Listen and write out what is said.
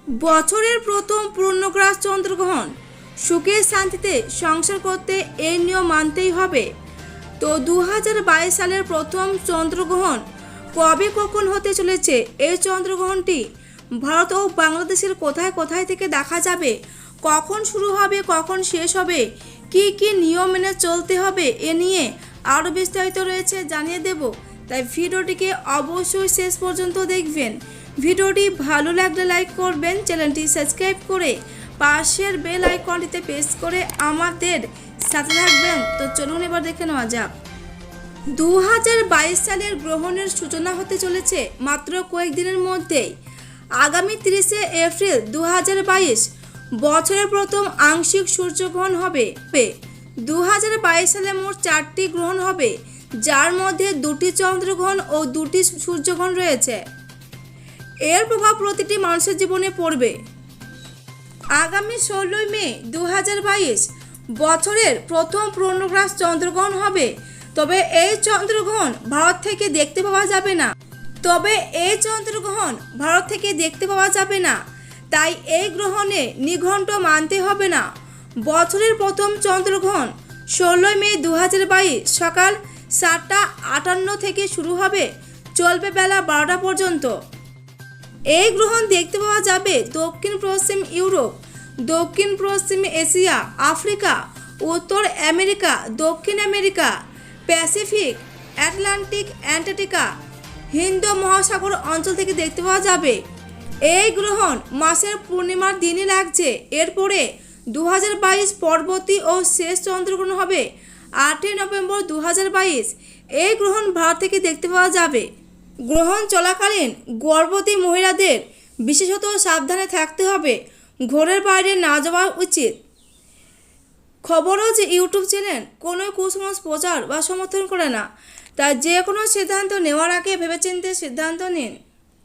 বছরের প্রথম পূর্ণগ্রাস চন্দ্রগ্রহণ, সুখে শান্তিতে সংসার করতে এই নিয়ম মানতেই হবে। তো 2022 সালের প্রথম চন্দ্রগ্রহণ কবে কখন হতে চলেছে? এই চন্দ্রগ্রহণটি ভারত ও বাংলাদেশের কোথায় কোথায় থেকে দেখা যাবে, কখন শুরু হবে, কখন শেষ হবে, কি কি নিয়ম মেনে চলতে হবে, এ নিয়ে আরও বিস্তারিত রয়েছে জানিয়ে দেব। তাই ভিডিওটিকে অবশ্যই শেষ পর্যন্ত দেখবেন। ভিডিওটি ভালো লাগলে লাইক করবেন, চ্যানেলটি সাবস্ক্রাইব করে পাশের বেল আইকনটিতে প্রেস করে আমাদের সাথে থাকবেন। তো চলুন এবার দেখে নেওয়া যাক। 2022 সালের গ্রহণের সূচনা হতে চলেছে মাত্র কয়েকদিনের মধ্যেই। আগামী 30শে এপ্রিল 2022 বছরের প্রথম আংশিক সূর্যগ্রহণ হবে। 2022 সালে মোট 4টি গ্রহণ হবে, যার মধ্যে 2টি চন্দ্রগ্রহণ ও 2টি সূর্যগ্রহণ রয়েছে। এর প্রভাব প্রতিটি মানুষের জীবনে পড়বে। আগামী 16 মে 2022 বছরের প্রথম পূর্ণগ্রাস চন্দ্রগ্রহণ হবে। তবে এই চন্দ্রগ্রহণ ভারত থেকে দেখতে পাওয়া যাবে না। তাই এই গ্রহণে নিঘণ্ট মানতে হবে না। বছরের প্রথম চন্দ্রগ্রহণ 16 মে 2022 সকাল 7:58 থেকে শুরু হবে, চলবে বেলা 12টা পর্যন্ত। এই গ্রহণ দেখতে পাওয়া যাবে দক্ষিণ পশ্চিম ইউরোপ, দক্ষিণ পশ্চিম এশিয়া, আফ্রিকা, উত্তর আমেরিকা, দক্ষিণ America, Pacific, Atlantic, Antarctica, Hind মহাসাগর অঞ্চল থেকে দেখতে পাওয়া যাবে। এই গ্রহণ মাসের পূর্ণিমার দিনই লাগছে। এরপরে 2022 পরবর্তী ও শেষ চন্দ্রগ্রহণ হবে 8 নভেম্বর 2022। এই গ্রহণ ভারত থেকে দেখতে পাওয়া যাবে। গ্রহণ চলাকালীন গর্ভবতী মহিলাদের বিশেষত সাবধানে থাকতে হবে, ঘরের বাইরে না যাওয়া উচিত। খবরও যে ইউটিউব চ্যানেল কোনো কুসংস্কার প্রচার বা সমর্থন করে না, তাই যে কোনো সিদ্ধান্ত নেওয়ার আগে ভেবেচিন্তে সিদ্ধান্ত নিন।